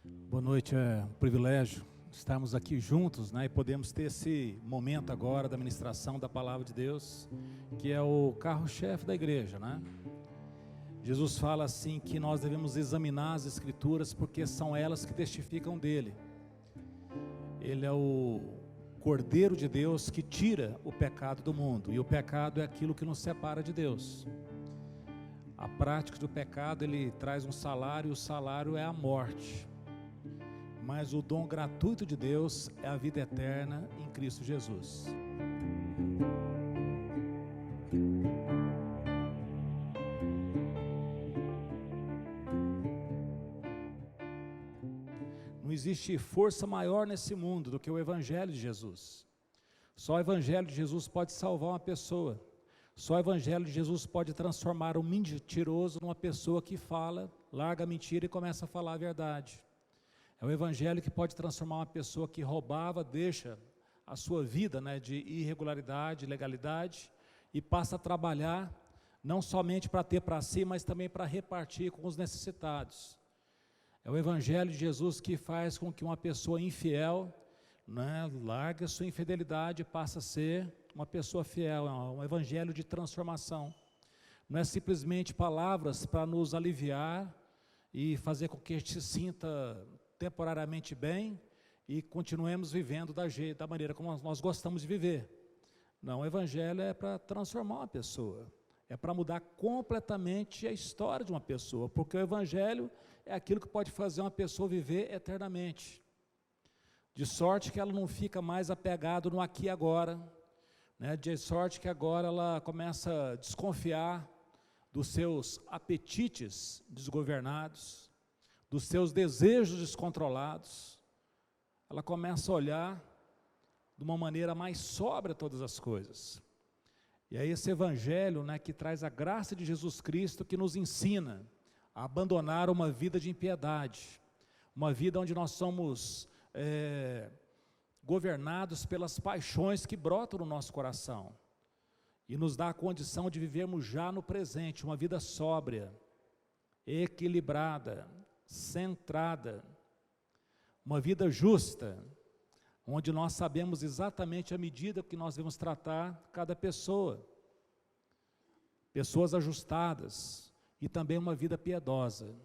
Boa noite, é um privilégio estarmos aqui juntos, né, e podemos ter esse momento agora da ministração da Palavra de Deus, que é o carro-chefe da igreja, né? Jesus fala assim que nós devemos examinar as Escrituras porque são elas que testificam dele. Ele é o Cordeiro de Deus que tira o pecado do mundo, e o pecado é aquilo que nos separa de Deus. A prática do pecado, ele traz um salário, e o salário é a morte. Mas o dom gratuito de Deus é a vida eterna em Cristo Jesus. Não existe força maior nesse mundo do que o Evangelho de Jesus. Só o Evangelho de Jesus pode salvar uma pessoa. Só o Evangelho de Jesus pode transformar um mentiroso numa pessoa que fala, larga a mentira e começa a falar a verdade. É o Evangelho que pode transformar uma pessoa que roubava, deixa a sua vida, né, de irregularidade, ilegalidade, e passa a trabalhar, não somente para ter para si, mas também para repartir com os necessitados. É o Evangelho de Jesus que faz com que uma pessoa infiel, né, largue a sua infidelidade e passa a ser uma pessoa fiel. É um Evangelho de transformação. Não é simplesmente palavras para nos aliviar e fazer com que a gente se sinta temporariamente bem e continuemos vivendo da maneira como nós gostamos de viver. Não, o Evangelho é para transformar uma pessoa, é para mudar completamente a história de uma pessoa, porque o Evangelho é aquilo que pode fazer uma pessoa viver eternamente, de sorte que ela não fica mais apegada no aqui e agora, né? De sorte que agora ela começa a desconfiar dos seus apetites desgovernados, dos seus desejos descontrolados. Ela começa a olhar de uma maneira mais sóbria todas as coisas. E é esse Evangelho, né, que traz a graça de Jesus Cristo, que nos ensina a abandonar uma vida de impiedade, uma vida onde nós somos governados pelas paixões que brotam no nosso coração, e nos dá a condição de vivermos já no presente, uma vida sóbria, equilibrada, centrada, uma vida justa, onde nós sabemos exatamente a medida que nós devemos tratar cada pessoa, pessoas ajustadas, e também uma vida piedosa,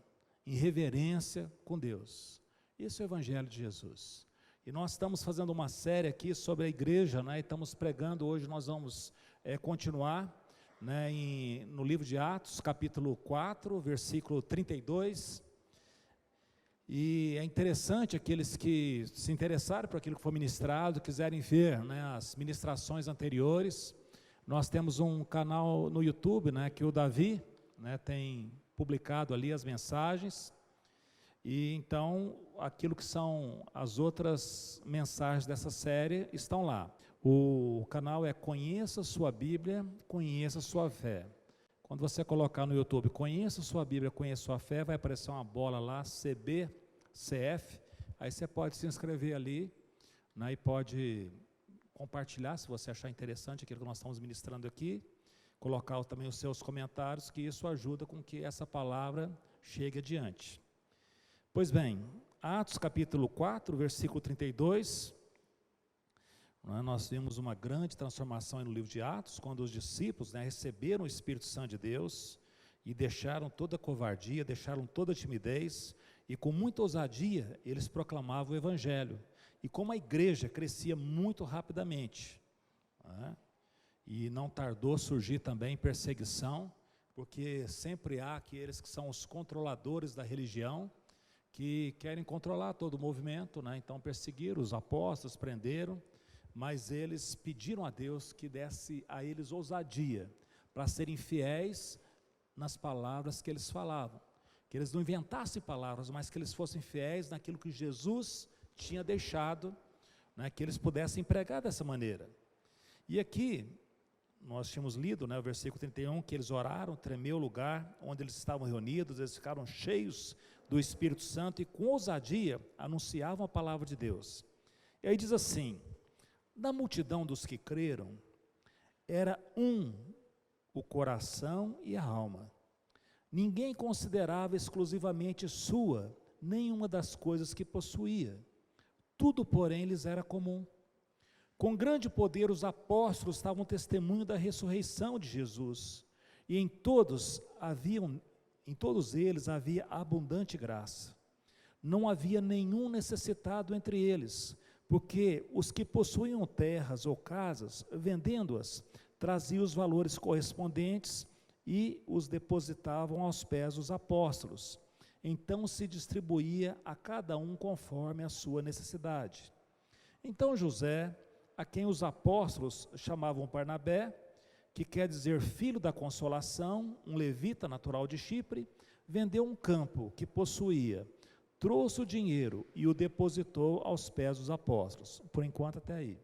em reverência com Deus. Esse é o Evangelho de Jesus. E nós estamos fazendo uma série aqui sobre a igreja, né, e estamos pregando. Hoje nós vamos continuar, né, no livro de Atos, capítulo 4, versículo 32, e é interessante aqueles que se interessarem por aquilo que foi ministrado, quiserem ver, né, as ministrações anteriores. Nós temos um canal no YouTube, né, que o Davi, né, tem publicado ali as mensagens, e então aquilo que são as outras mensagens dessa série estão lá. O canal é Conheça Sua Bíblia, Conheça Sua Fé. Quando você colocar no YouTube, Conheça Sua Bíblia, Conheça Sua Fé, vai aparecer uma bola lá, CBCF, aí você pode se inscrever ali, né, e pode compartilhar, se você achar interessante aquilo que nós estamos ministrando aqui, colocar também os seus comentários, que isso ajuda com que essa palavra chegue adiante. Pois bem, Atos capítulo 4, versículo 32, nós vimos uma grande transformação no livro de Atos, quando os discípulos, né, receberam o Espírito Santo de Deus e deixaram toda a covardia, deixaram toda a timidez, e com muita ousadia eles proclamavam o Evangelho. E como a igreja crescia muito rapidamente, né, e não tardou a surgir também perseguição, porque sempre há aqueles que são os controladores da religião, que querem controlar todo o movimento, né? Então perseguiram os apóstolos, prenderam, mas eles pediram a Deus que desse a eles ousadia, para serem fiéis nas palavras que eles falavam, que eles não inventassem palavras, mas que eles fossem fiéis naquilo que Jesus tinha deixado, né? Que eles pudessem pregar dessa maneira. E aqui, nós tínhamos lido, né, o versículo 31, que eles oraram, tremeu o lugar onde eles estavam reunidos, eles ficaram cheios do Espírito Santo e com ousadia anunciavam a palavra de Deus. E aí diz assim: da multidão dos que creram, era o coração e a alma. Ninguém considerava exclusivamente sua nenhuma das coisas que possuía. Tudo, porém, lhes era comum. Com grande poder, os apóstolos estavam testemunho da ressurreição de Jesus, e em todos eles havia abundante graça. Não havia nenhum necessitado entre eles, porque os que possuíam terras ou casas, vendendo-as, traziam os valores correspondentes e os depositavam aos pés dos apóstolos. Então se distribuía a cada um conforme a sua necessidade. Então José, a quem os apóstolos chamavam Barnabé, que quer dizer filho da consolação, um levita natural de Chipre, vendeu um campo que possuía, trouxe o dinheiro e o depositou aos pés dos apóstolos. Por enquanto, até aí.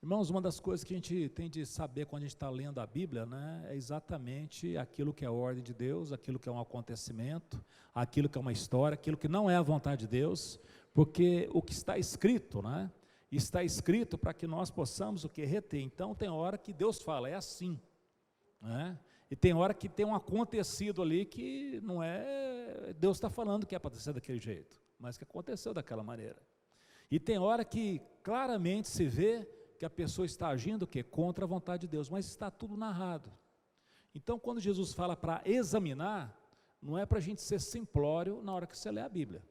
Irmãos, uma das coisas que a gente tem de saber quando a gente está lendo a Bíblia, né, é exatamente aquilo que é a ordem de Deus, aquilo que é um acontecimento, aquilo que é uma história, aquilo que não é a vontade de Deus, porque o que está escrito, né, está escrito para que nós possamos o que? Reter. Então tem hora que Deus fala, é assim, né? E tem hora que tem um acontecido ali que não é, Deus está falando que é para acontecer daquele jeito, mas que aconteceu daquela maneira. E tem hora que claramente se vê que a pessoa está agindo o quê? Contra a vontade de Deus, mas está tudo narrado. Então quando Jesus fala para examinar, não é para a gente ser simplório na hora que você lê a Bíblia,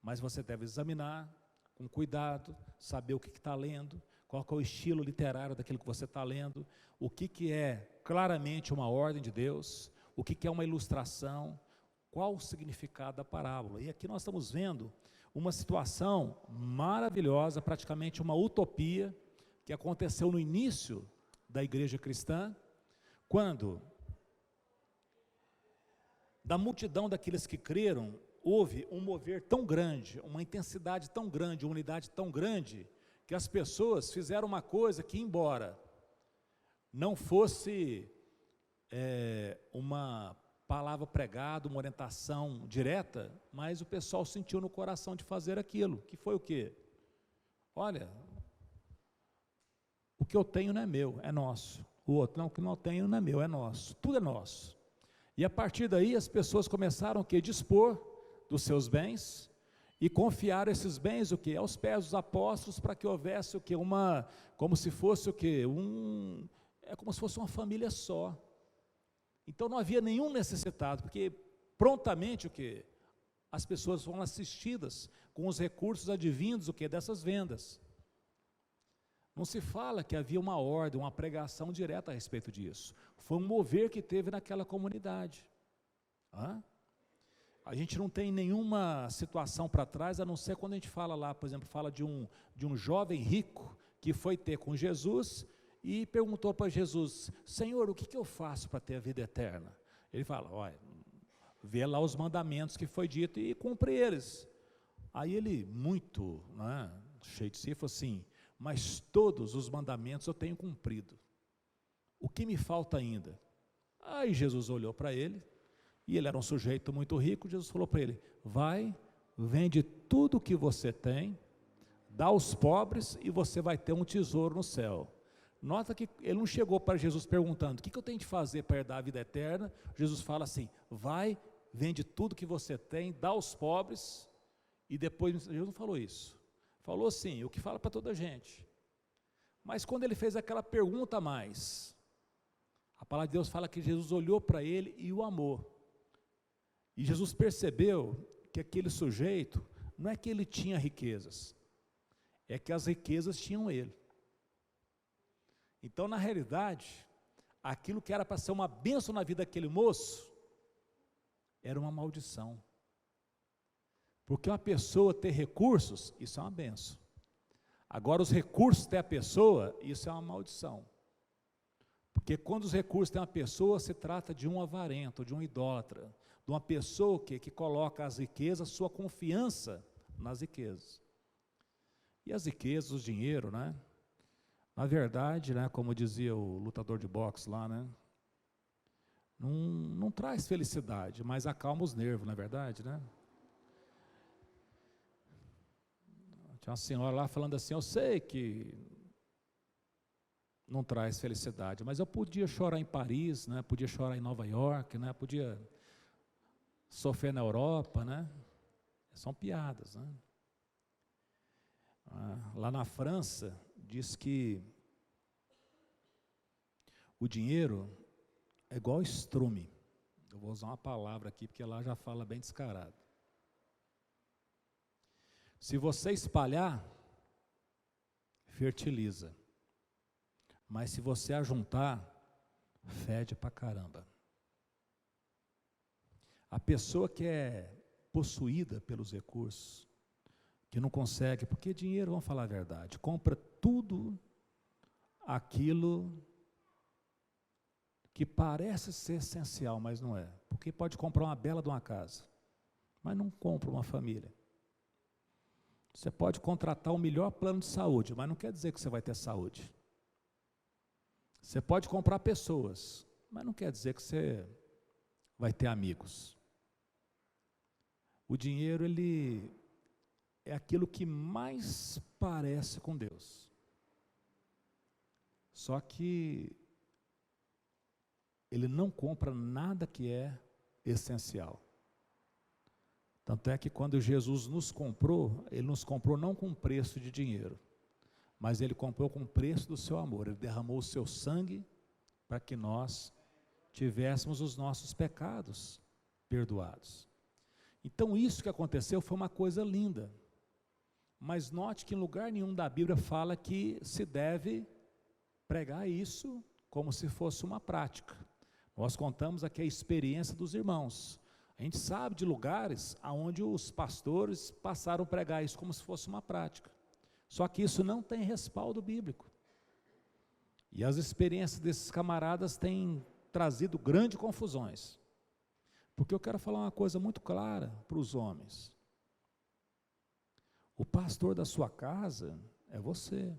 mas você deve examinar com cuidado, saber o que está lendo, qual que é o estilo literário daquilo que você está lendo, o que é claramente uma ordem de Deus, o que é uma ilustração, qual o significado da parábola. E aqui nós estamos vendo uma situação maravilhosa, praticamente uma utopia, que aconteceu no início da igreja cristã, quando da multidão daqueles que creram, houve um mover tão grande, uma intensidade tão grande, uma unidade tão grande, que as pessoas fizeram uma coisa que, embora não fosse uma palavra pregada, uma orientação direta, mas o pessoal sentiu no coração de fazer aquilo, que foi o quê? Olha, o que eu tenho não é meu, é nosso. O outro, não, o que não tenho não é meu, é nosso. Tudo é nosso. E a partir daí as pessoas começaram o quê? Dispor dos seus bens e confiar esses bens o quê? Aos pés dos apóstolos, para que houvesse o quê? Como se fosse o quê? Como se fosse uma família só. Então não havia nenhum necessitado, porque prontamente o quê? As pessoas foram assistidas com os recursos advindos o quê? Dessas vendas. Não se fala que havia uma ordem, uma pregação direta a respeito disso. Foi um mover que teve naquela comunidade. A gente não tem nenhuma situação para trás, a não ser quando a gente fala lá, por exemplo, fala de um jovem rico que foi ter com Jesus e perguntou para Jesus, Senhor, o que eu faço para ter a vida eterna? Ele fala, olha, vê lá os mandamentos que foi dito e cumpre eles. Aí ele, muito cheio de si, falou assim, mas todos os mandamentos eu tenho cumprido. O que me falta ainda? Aí Jesus olhou para ele, e ele era um sujeito muito rico, Jesus falou para ele, vai, vende tudo o que você tem, dá aos pobres e você vai ter um tesouro no céu. Nota que ele não chegou para Jesus perguntando, o que eu tenho de fazer para herdar a vida eterna? Jesus fala assim, vai, vende tudo que você tem, dá aos pobres, e depois, Jesus não falou isso. Falou sim, o que fala para toda a gente. Mas quando ele fez aquela pergunta a mais, a palavra de Deus fala que Jesus olhou para ele e o amou. E Jesus percebeu que aquele sujeito, não é que ele tinha riquezas, é que as riquezas tinham ele. Então, na realidade, aquilo que era para ser uma bênção na vida daquele moço, era uma maldição. Porque uma pessoa ter recursos, isso é uma bênção. Agora, os recursos ter a pessoa, isso é uma maldição. Porque quando os recursos têm a pessoa, se trata de um avarento, de um idólatra, de uma pessoa que coloca as riquezas, sua confiança nas riquezas. E as riquezas, o dinheiro, né? Na verdade, né, como dizia o lutador de boxe lá, né? Não traz felicidade, mas acalma os nervos, não é verdade, né? Tinha uma senhora lá falando assim, eu sei que não traz felicidade, mas eu podia chorar em Paris, né? Podia chorar em Nova York, né? Podia sofrer na Europa, né? São piadas, né? Lá na França, diz que o dinheiro é igual estrume. Eu vou usar uma palavra aqui, porque lá já fala bem descarado. Se você espalhar, fertiliza. Mas se você ajuntar, fede pra caramba. A pessoa que é possuída pelos recursos, que não consegue, porque dinheiro, vamos falar a verdade, compra tudo aquilo que parece ser essencial, mas não é. Porque pode comprar uma bela de uma casa, mas não compra uma família. Você pode contratar o melhor plano de saúde, mas não quer dizer que você vai ter saúde. Você pode comprar pessoas, mas não quer dizer que você vai ter amigos. O dinheiro, ele é aquilo que mais parece com Deus. Só que ele não compra nada que é essencial. Tanto é que quando Jesus nos comprou, ele nos comprou não com preço de dinheiro, mas ele comprou com o preço do seu amor. Ele derramou o seu sangue para que nós tivéssemos os nossos pecados perdoados. Então isso que aconteceu foi uma coisa linda. Mas note que em lugar nenhum da Bíblia fala que se deve pregar isso como se fosse uma prática. Nós contamos aqui a experiência dos irmãos. A gente sabe de lugares onde os pastores passaram a pregar isso como se fosse uma prática. Só que isso não tem respaldo bíblico. E as experiências desses camaradas têm trazido grandes confusões. Porque eu quero falar uma coisa muito clara para os homens. O pastor da sua casa é você.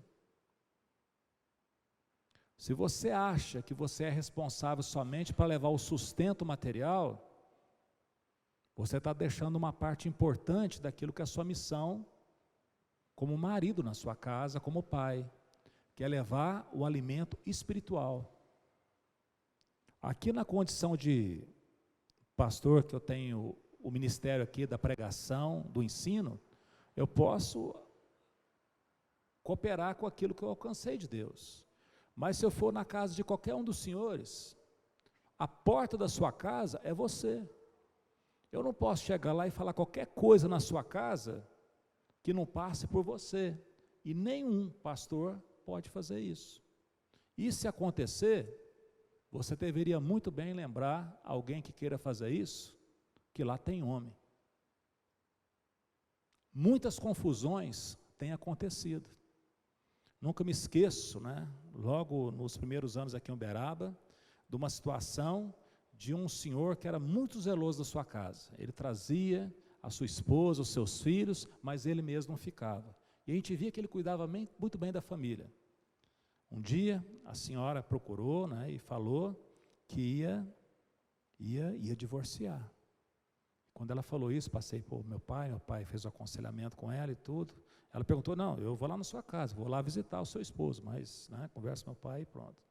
Se você acha que você é responsável somente para levar o sustento material, você está deixando uma parte importante daquilo que é a sua missão como marido na sua casa, como pai, que é levar o alimento espiritual. Aqui na condição de pastor, que eu tenho o ministério aqui da pregação, do ensino, eu posso cooperar com aquilo que eu alcancei de Deus. Mas se eu for na casa de qualquer um dos senhores, a porta da sua casa é você. Eu não posso chegar lá e falar qualquer coisa na sua casa que não passe por você. E nenhum pastor pode fazer isso. E se acontecer, você deveria muito bem lembrar alguém que queira fazer isso, que lá tem homem. Muitas confusões têm acontecido. Nunca me esqueço, logo nos primeiros anos aqui em Uberaba, de uma situação de um senhor que era muito zeloso da sua casa. Ele trazia a sua esposa, os seus filhos, mas ele mesmo não ficava. E a gente via que ele cuidava muito bem da família. Um dia a senhora procurou, e falou que ia divorciar. Quando ela falou isso, passei por meu pai fez o aconselhamento com ela e tudo. Ela perguntou, não, eu vou lá na sua casa, vou lá visitar o seu esposo, mas conversa com meu pai e pronto.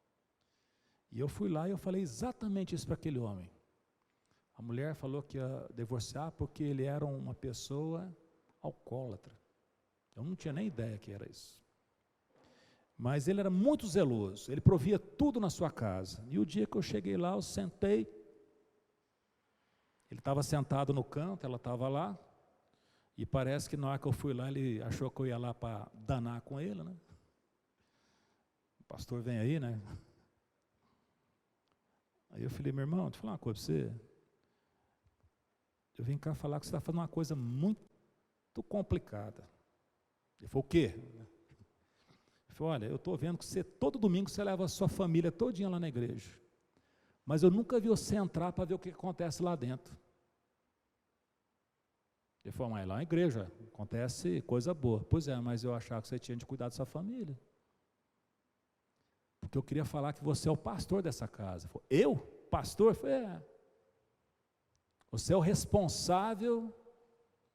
E eu fui lá e eu falei exatamente isso para aquele homem. A mulher falou que ia divorciar porque ele era uma pessoa alcoólatra. Eu não tinha nem ideia que era isso. Mas ele era muito zeloso, ele provia tudo na sua casa. E o dia que eu cheguei lá, eu sentei, ele estava sentado no canto, ela estava lá, e parece que na hora que eu fui lá, ele achou que eu ia lá para danar com ele, O pastor vem aí, Aí eu falei, meu irmão, deixa eu falar uma coisa para você. Eu vim cá falar que você está fazendo uma coisa muito complicada. Ele falou, o quê? Ele falou, olha, eu estou vendo que você, todo domingo, você leva a sua família todinha lá na igreja. Mas eu nunca vi você entrar para ver o que acontece lá dentro. Ele falou, mas lá na igreja acontece coisa boa. Pois é, mas eu achava que você tinha de cuidar da sua família. Porque eu queria falar que você é o pastor dessa casa. Ele falou, eu? Pastor? Eu falei, Você é o responsável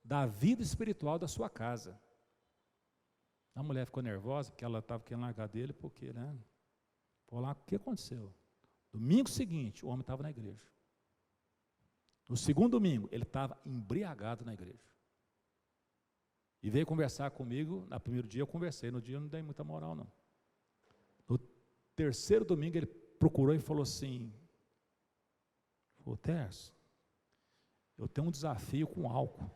da vida espiritual da sua casa. A mulher ficou nervosa, porque ela estava querendo largar dele, porque, Falou lá, o que aconteceu? Domingo seguinte, o homem estava na igreja. No segundo domingo, ele estava embriagado na igreja. E veio conversar comigo. No primeiro dia eu conversei, no dia eu não dei muita moral, não. No terceiro domingo ele procurou e falou assim: ô Tércio, eu tenho um desafio com álcool.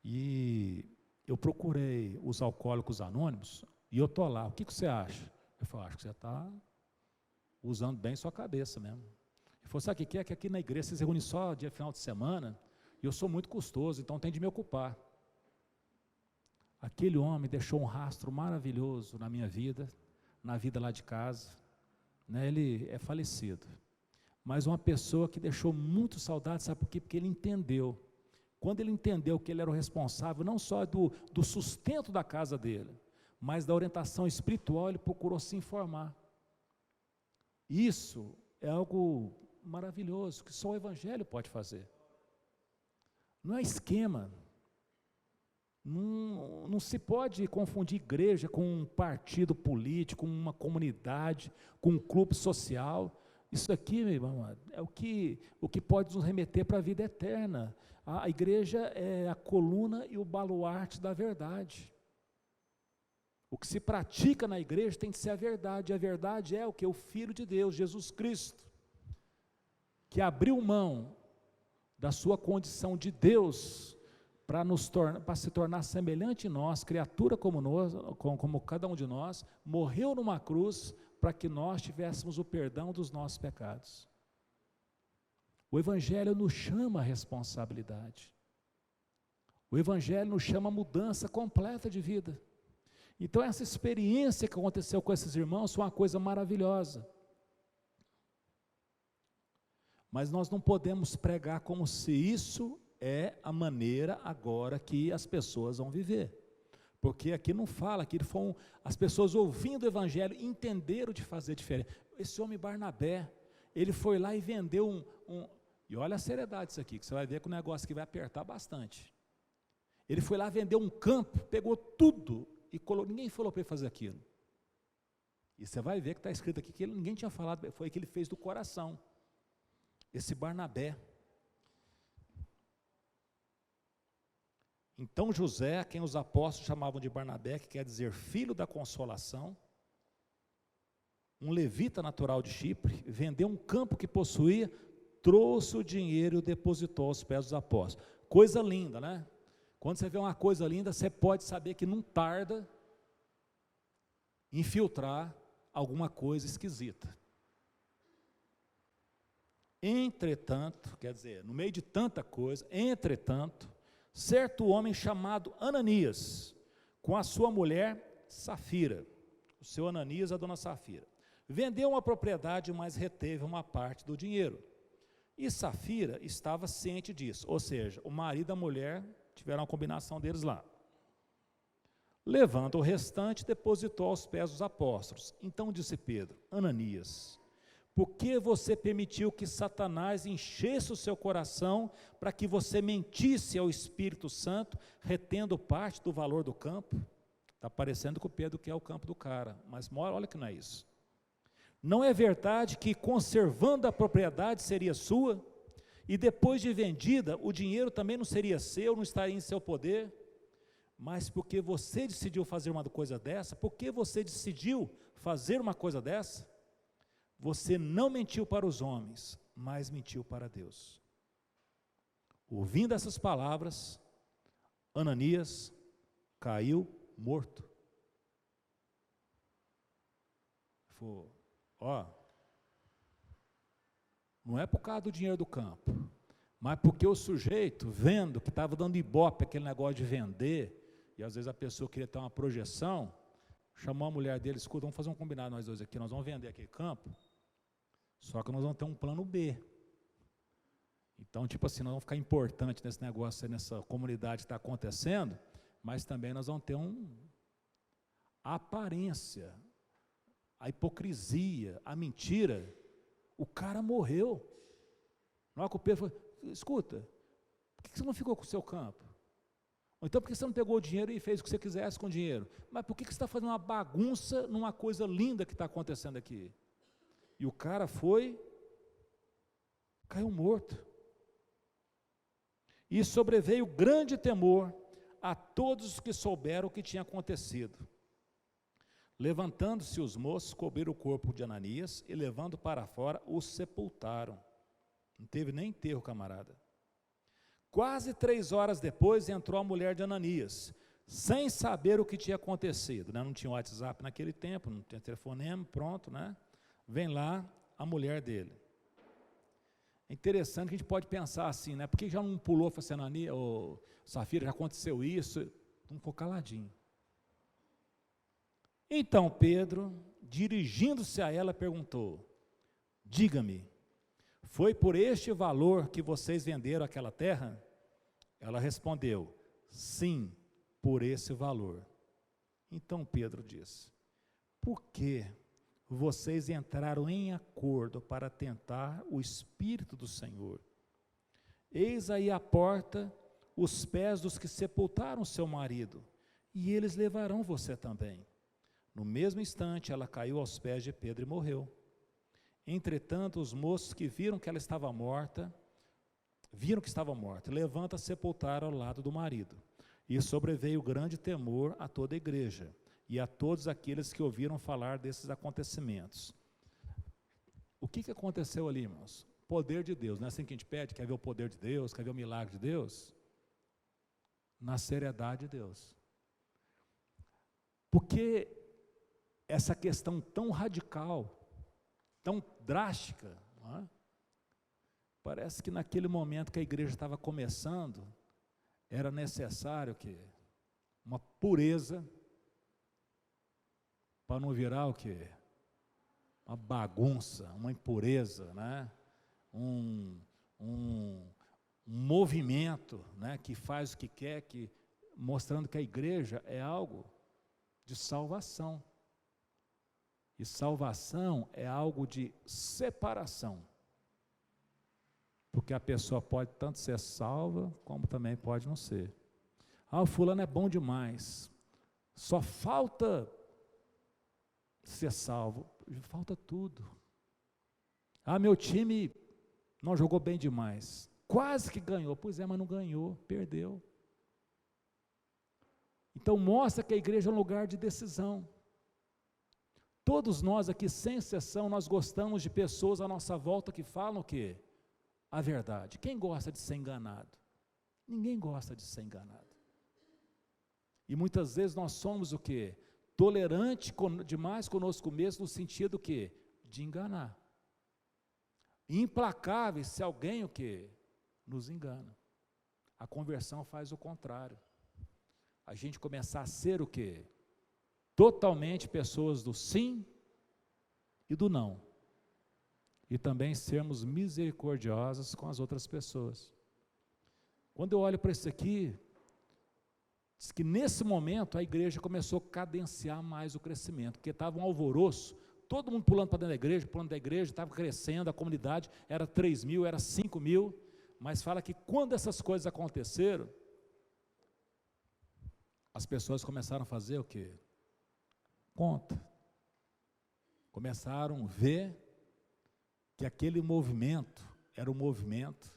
E eu procurei os alcoólicos anônimos e eu estou lá. O que você acha? Eu falei: acho que você está usando bem sua cabeça mesmo. Ele falou: sabe o que é? Que aqui na igreja vocês se reúnem só dia final de semana e eu sou muito custoso, então tem de me ocupar. Aquele homem deixou um rastro maravilhoso na minha vida, na vida lá de casa, né? Ele é falecido, mas uma pessoa que deixou muito saudade, sabe por quê? Porque ele entendeu. Quando ele entendeu que ele era o responsável não só do sustento da casa dele, mas da orientação espiritual, ele procurou se informar. Isso é algo maravilhoso, que só o Evangelho pode fazer. Não é esquema. Não se pode confundir igreja com um partido político, com uma comunidade, com um clube social. Isso aqui, meu irmão, é o que pode nos remeter para a vida eterna. A igreja é a coluna e o baluarte da verdade. O que se pratica na igreja tem que ser a verdade. A verdade é o que? O Filho de Deus, Jesus Cristo, que abriu mão da sua condição de Deus para se tornar semelhante a nós, criatura como cada um de nós, morreu numa cruz para que nós tivéssemos o perdão dos nossos pecados. O Evangelho nos chama a responsabilidade. O Evangelho nos chama a mudança completa de vida. Então essa experiência que aconteceu com esses irmãos foi uma coisa maravilhosa. Mas nós não podemos pregar como se isso é a maneira agora que as pessoas vão viver. Porque aqui não fala, aqui foram as pessoas ouvindo o Evangelho, entenderam de fazer diferente. Esse homem Barnabé, ele foi lá e vendeu e olha a seriedade disso aqui, que você vai ver que o negócio aqui vai apertar bastante. Ele foi lá vender um campo, pegou tudo e colocou, ninguém falou para ele fazer aquilo. E você vai ver que está escrito aqui que ninguém tinha falado, foi o que ele fez do coração. Esse Barnabé. Então José, a quem os apóstolos chamavam de Barnabé, que quer dizer filho da consolação, um levita natural de Chipre, vendeu um campo que possuía, trouxe o dinheiro e o depositou aos pés dos apóstolos. Coisa linda, né? Quando você vê uma coisa linda, você pode saber que não tarda infiltrar alguma coisa esquisita. Entretanto, quer dizer, no meio de tanta coisa, entretanto, certo homem chamado Ananias, com a sua mulher Safira, o seu Ananias, a dona Safira, vendeu uma propriedade, mas reteve uma parte do dinheiro. E Safira estava ciente disso, ou seja, o marido e a mulher tiveram uma combinação deles lá. Levando o restante, depositou aos pés dos apóstolos. Então disse Pedro: Ananias, por que você permitiu que Satanás enchesse o seu coração para que você mentisse ao Espírito Santo, retendo parte do valor do campo? Está parecendo que o Pedro quer o campo do cara, mas olha que não é isso. Não é verdade que conservando a propriedade seria sua, e depois de vendida, o dinheiro também não seria seu, não estaria em seu poder? Mas porque você decidiu fazer uma coisa dessa, porque você decidiu fazer uma coisa dessa, você não mentiu para os homens, mas mentiu para Deus. Ouvindo essas palavras, Ananias caiu morto. Falou: não é por causa do dinheiro do campo, mas porque o sujeito, vendo que estava dando ibope aquele negócio de vender, e às vezes a pessoa queria ter uma projeção, chamou a mulher dele: escuta, vamos fazer um combinado nós dois aqui, nós vamos vender aquele campo, só que nós vamos ter um plano B. Então, tipo assim, nós vamos ficar importante nesse negócio, nessa comunidade que está acontecendo, mas também nós vamos ter a aparência, a hipocrisia, a mentira. O cara morreu. Na hora que o Pedro falou: escuta, por que você não ficou com o seu campo? Ou então por que você não pegou o dinheiro e fez o que você quisesse com o dinheiro? Mas por que você está fazendo uma bagunça numa coisa linda que está acontecendo aqui? E o cara caiu morto. E sobreveio grande temor a todos os que souberam o que tinha acontecido. Levantando-se os moços, cobriram o corpo de Ananias e, levando para fora, o sepultaram. Não teve nem enterro, camarada. Quase 3 horas depois, entrou a mulher de Ananias, sem saber o que tinha acontecido, né? Não tinha WhatsApp naquele tempo, não tinha telefonema, pronto, né? Vem lá a mulher dele. É interessante que a gente pode pensar assim, né? Por que já não pulou, falou assim, Ananias, ô, Safira, já aconteceu isso? Não ficou caladinho. Então Pedro, dirigindo-se a ela, perguntou, diga-me, foi por este valor que vocês venderam aquela terra? Ela respondeu, sim, por esse valor. Então Pedro disse, por que vocês entraram em acordo para tentar o Espírito do Senhor? Eis aí à porta os pés dos que sepultaram seu marido, e eles levarão você também. No mesmo instante, ela caiu aos pés de Pedro e morreu. Entretanto, os moços que viram que estava morta, levanta a sepultar ao lado do marido. E sobreveio grande temor a toda a igreja e a todos aqueles que ouviram falar desses acontecimentos. O que aconteceu ali, irmãos? Poder de Deus, não é assim que a gente pede? Quer ver o poder de Deus? Quer ver o milagre de Deus? Na seriedade de Deus. Porque essa questão tão radical, tão drástica, não é? Parece que naquele momento que a igreja estava começando, era necessário que uma pureza, para não virar o quê? Uma bagunça, uma impureza, né? um movimento, né? Que faz o que quer, mostrando que a igreja é algo de salvação. E salvação é algo de separação. Porque a pessoa pode tanto ser salva, como também pode não ser. Ah, o fulano é bom demais. Só falta ser salvo. Falta tudo. Ah, meu time não jogou bem demais. Quase que ganhou. Pois é, mas não ganhou, perdeu. Então mostra que a igreja é um lugar de decisão. Todos nós aqui, sem exceção, nós gostamos de pessoas à nossa volta que falam o quê? A verdade. Quem gosta de ser enganado? Ninguém gosta de ser enganado. E muitas vezes nós somos o quê? Tolerante demais conosco mesmo, no sentido que de enganar. Implacáveis se alguém o quê? Nos engana. A conversão faz o contrário. A gente começar a ser o quê? Totalmente pessoas do sim e do não. E também sermos misericordiosos com as outras pessoas. Quando eu olho para isso aqui, diz que nesse momento a igreja começou a cadenciar mais o crescimento, porque estava um alvoroço, todo mundo pulando para dentro da igreja, estava crescendo, a comunidade era 3.000, era 5.000, mas fala que quando essas coisas aconteceram, as pessoas começaram a fazer o quê? Conta. Começaram a ver que aquele movimento era um movimento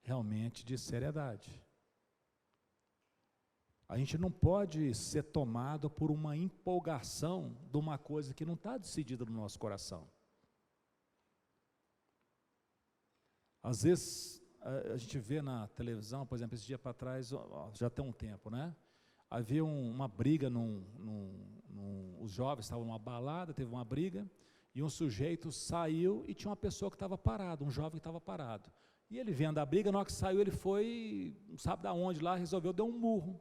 realmente de seriedade. A gente não pode ser tomado por uma empolgação de uma coisa que não está decidida no nosso coração. Às vezes, a gente vê na televisão, por exemplo, esse dia para trás, já tem um tempo, né? Havia uma briga, os jovens estavam numa balada, teve uma briga, e um sujeito saiu e tinha uma pessoa que estava parada, um jovem que estava parado. E ele vendo a briga, na hora que saiu, ele foi, não sabe de onde lá, resolveu dar um murro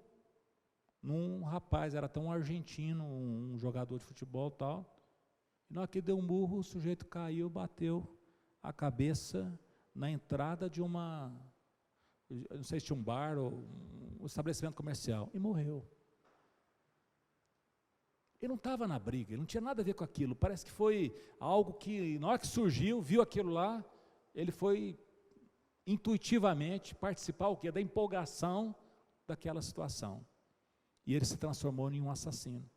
num rapaz, era até um argentino, um jogador de futebol e tal. E na hora que deu um murro, o sujeito caiu, bateu a cabeça na entrada de não sei se tinha um bar ou um estabelecimento comercial, e morreu. Ele não estava na briga, ele não tinha nada a ver com aquilo, parece que foi algo que, na hora que surgiu, viu aquilo lá, ele foi intuitivamente participar o quê? Da empolgação daquela situação. E ele se transformou em um assassino.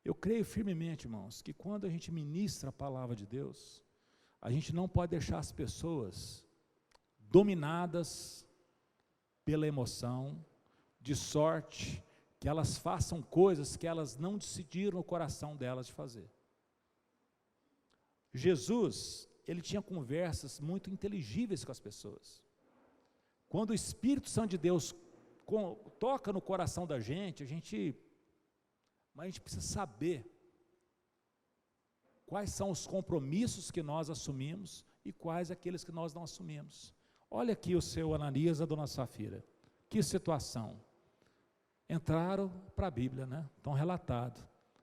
Eu creio firmemente, irmãos, que quando a gente ministra a palavra de Deus, a gente não pode deixar as pessoas dominadas pela emoção, de sorte que elas façam coisas que elas não decidiram no coração delas de fazer. Jesus, ele tinha conversas muito inteligíveis com as pessoas. Quando o Espírito Santo de Deus toca no coração da gente, mas a gente precisa saber quais são os compromissos que nós assumimos e quais aqueles que nós não assumimos. Olha aqui o seu Ananias e a dona Safira, que situação. Entraram para a Bíblia, né? Estão relatados,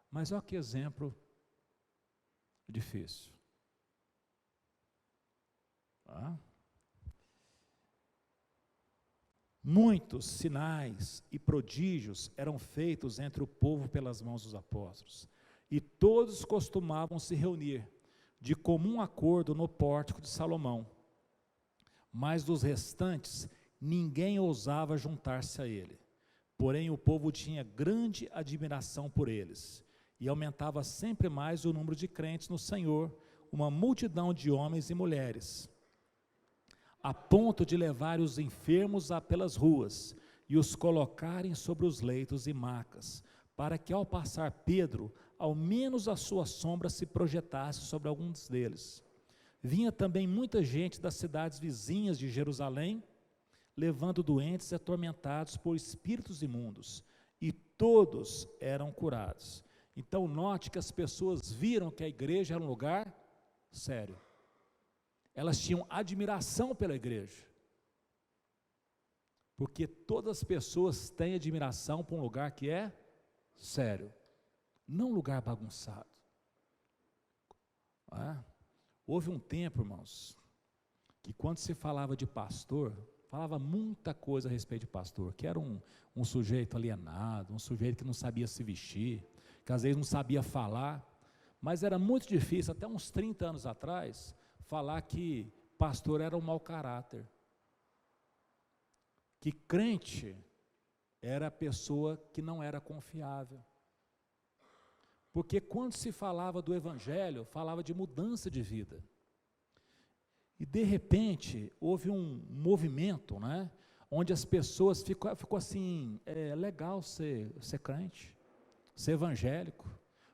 mas olha que exemplo difícil. Muitos sinais e prodígios eram feitos entre o povo pelas mãos dos apóstolos, e todos costumavam se reunir de comum acordo no pórtico de Salomão, mas dos restantes ninguém ousava juntar-se a ele. Porém o povo tinha grande admiração por eles, e aumentava sempre mais o número de crentes no Senhor, uma multidão de homens e mulheres, a ponto de levar os enfermos pelas ruas e os colocarem sobre os leitos e macas, para que ao passar Pedro, ao menos a sua sombra se projetasse sobre alguns deles. Vinha também muita gente das cidades vizinhas de Jerusalém, levando doentes e atormentados por espíritos imundos, e todos eram curados. Então note que as pessoas viram que a igreja era um lugar sério. Elas tinham admiração pela igreja, porque todas as pessoas têm admiração por um lugar que é sério, não um lugar bagunçado. Houve um tempo, irmãos, que quando se falava de pastor, falava muita coisa a respeito de pastor, que era um sujeito alienado, um sujeito que não sabia se vestir, que às vezes não sabia falar, mas era muito difícil, até uns 30 anos atrás, falar que pastor era um mau caráter, que crente era a pessoa que não era confiável, porque quando se falava do evangelho, falava de mudança de vida, e de repente houve um movimento, né, onde as pessoas ficou assim, é legal ser crente, ser evangélico.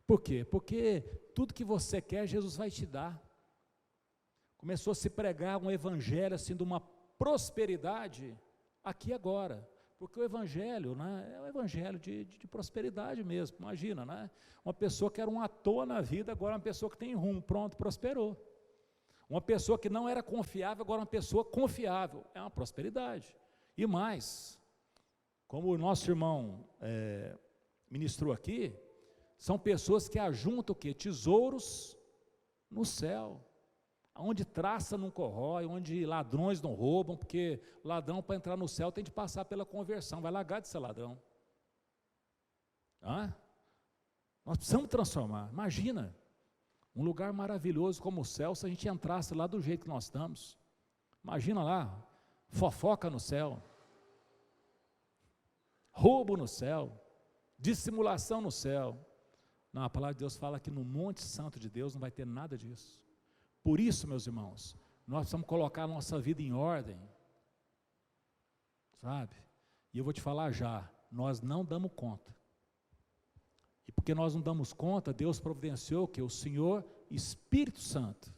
Por quê? Porque tudo que você quer, Jesus vai te dar. Começou a se pregar um evangelho assim de uma prosperidade aqui agora, porque o evangelho, né, é um evangelho de prosperidade mesmo. Imagina, né, uma pessoa que era um à toa na vida, agora é uma pessoa que tem rumo, pronto, prosperou. Uma pessoa que não era confiável, agora é uma pessoa confiável, é uma prosperidade. E mais, como o nosso irmão ministrou aqui, são pessoas que ajuntam o quê? Tesouros no céu, onde traça não corrói, onde ladrões não roubam, porque ladrão para entrar no céu tem de passar pela conversão, vai largar de ser ladrão. Nós precisamos transformar. Imagina, um lugar maravilhoso como o céu, se a gente entrasse lá do jeito que nós estamos. Imagina lá, fofoca no céu, roubo no céu, dissimulação no céu. Não, a palavra de Deus fala que no Monte Santo de Deus não vai ter nada disso. Por isso, meus irmãos, nós precisamos colocar a nossa vida em ordem, sabe? E eu vou te falar já, nós não damos conta. E porque nós não damos conta, Deus providenciou que o Senhor Espírito Santo,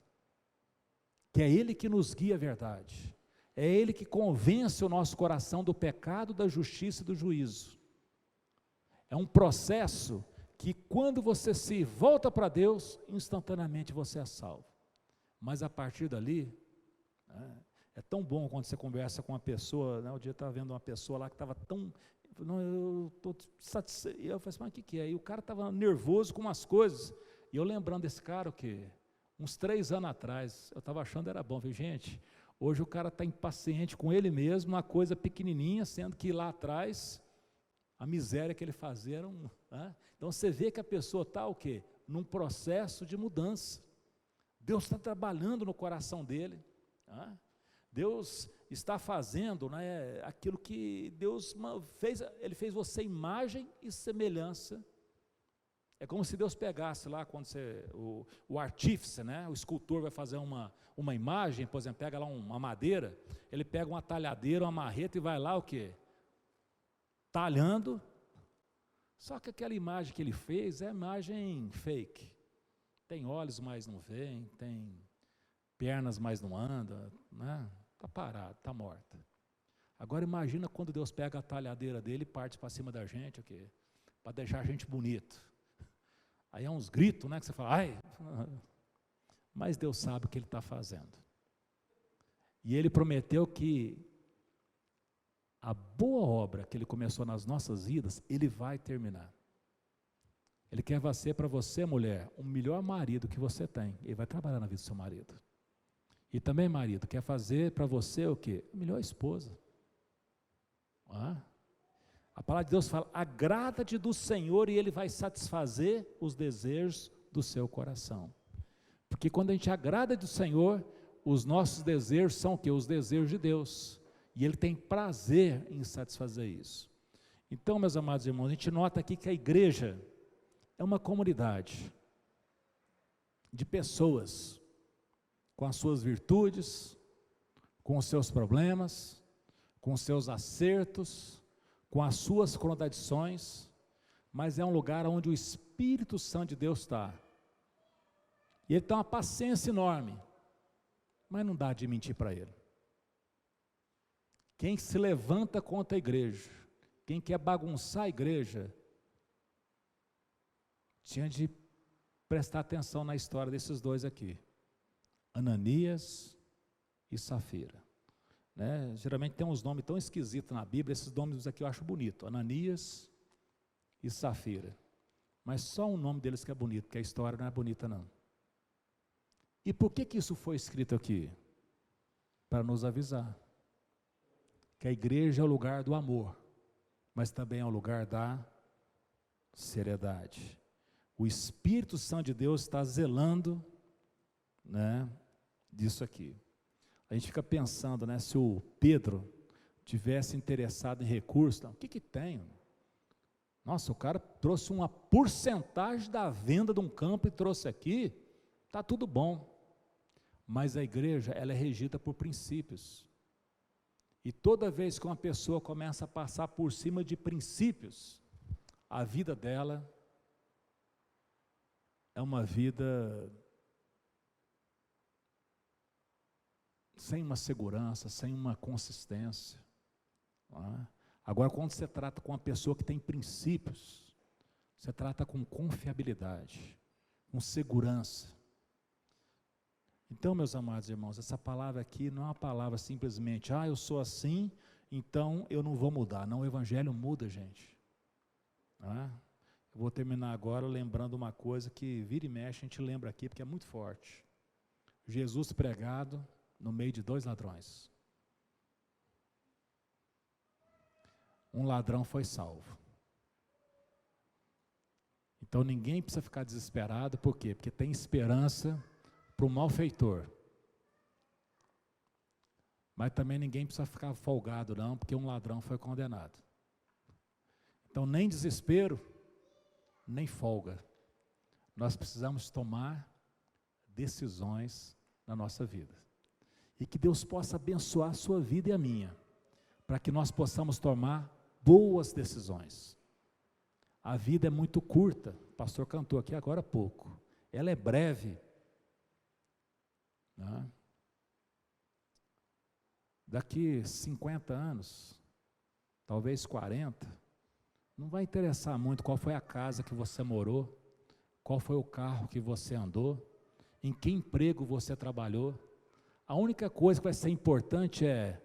que é Ele que nos guia a verdade, é Ele que convence o nosso coração do pecado, da justiça e do juízo. É um processo que quando você se volta para Deus, instantaneamente você é salvo. Mas a partir dali, é tão bom quando você conversa com uma pessoa, né, o dia eu estava vendo uma pessoa lá que estava tão, não, eu estou satisfeito, eu falei assim, mas o que é? E o cara estava nervoso com umas coisas, e eu lembrando desse cara, o quê? Uns 3 anos atrás, eu estava achando era bom, viu, gente? Hoje o cara está impaciente com ele mesmo, uma coisa pequenininha, sendo que lá atrás, a miséria que ele fazia era Então você vê que a pessoa está o quê? Num processo de mudança. Deus está trabalhando no coração dele, Deus está fazendo, né, aquilo que Deus fez, Ele fez você imagem e semelhança É como se Deus pegasse lá, quando o artífice, né, o escultor vai fazer uma imagem, por exemplo, pega lá uma madeira, ele pega uma talhadeira, uma marreta e vai lá o quê? Talhando, só que aquela imagem que ele fez é imagem fake. Tem olhos, mas não vê, tem pernas, mas não anda, né? Está parado, está morta. Agora imagina quando Deus pega a talhadeira dele e parte para cima da gente, o quê? Para deixar a gente bonito. Aí é uns gritos, né, que você fala, ai, mas Deus sabe o que Ele está fazendo. E Ele prometeu que a boa obra que Ele começou nas nossas vidas, Ele vai terminar. Ele quer ser para você, mulher, o melhor marido que você tem. Ele vai trabalhar na vida do seu marido. E também, marido, quer fazer para você o quê? A melhor esposa. A palavra de Deus fala, agrada-te do Senhor e Ele vai satisfazer os desejos do seu coração. Porque quando a gente agrada do Senhor, os nossos desejos são o quê? Os desejos de Deus. E Ele tem prazer em satisfazer isso. Então, meus amados irmãos, a gente nota aqui que a igreja é uma comunidade de pessoas com as suas virtudes, com os seus problemas, com os seus acertos, com as suas contradições, mas é um lugar onde o Espírito Santo de Deus está. E Ele tem uma paciência enorme, mas não dá de mentir para Ele. Quem se levanta contra a igreja, quem quer bagunçar a igreja, tinha de prestar atenção na história desses dois aqui, Ananias e Safira. Né? Geralmente tem uns nomes tão esquisitos na Bíblia, esses nomes aqui eu acho bonito, Ananias e Safira, mas só o nome deles que é bonito, porque a história não é bonita não. E por que isso foi escrito aqui? Para nos avisar que a igreja é o lugar do amor, mas também é o lugar da seriedade. O Espírito Santo de Deus está zelando, né, disso aqui. A gente fica pensando, né, se o Pedro tivesse interessado em recursos, o que tem? Nossa, o cara trouxe uma porcentagem da venda de um campo e trouxe aqui, está tudo bom. Mas a igreja, ela é regida por princípios. E toda vez que uma pessoa começa a passar por cima de princípios, a vida dela é uma vida sem uma segurança, sem uma consistência. Agora, quando você trata com uma pessoa que tem princípios, você trata com confiabilidade, com segurança. Então, meus amados irmãos, essa palavra aqui não é uma palavra simplesmente, eu sou assim, então eu não vou mudar. Não, o Evangelho muda, gente. Eu vou terminar agora lembrando uma coisa que vira e mexe, a gente lembra aqui, porque é muito forte. Jesus pregado no meio de dois ladrões. Um ladrão foi salvo. Então ninguém precisa ficar desesperado, por quê? Porque tem esperança para o malfeitor. Mas também ninguém precisa ficar folgado não, porque um ladrão foi condenado. Então nem desespero, nem folga. Nós precisamos tomar decisões na nossa vida. E que Deus possa abençoar a sua vida e a minha, para que nós possamos tomar boas decisões. A vida é muito curta, o pastor cantou aqui agora há pouco, ela é breve. Daqui 50 anos, talvez 40, não vai interessar muito qual foi a casa que você morou, qual foi o carro que você andou, em que emprego você trabalhou. A única coisa que vai ser importante é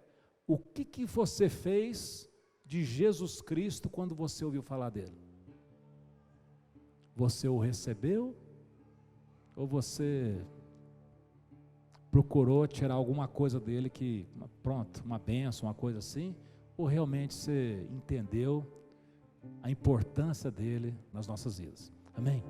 o que você fez de Jesus Cristo quando você ouviu falar dele. Você o recebeu? Ou você procurou tirar alguma coisa dele que, pronto, uma bênção, uma coisa assim? Ou realmente você entendeu a importância dele nas nossas vidas? Amém?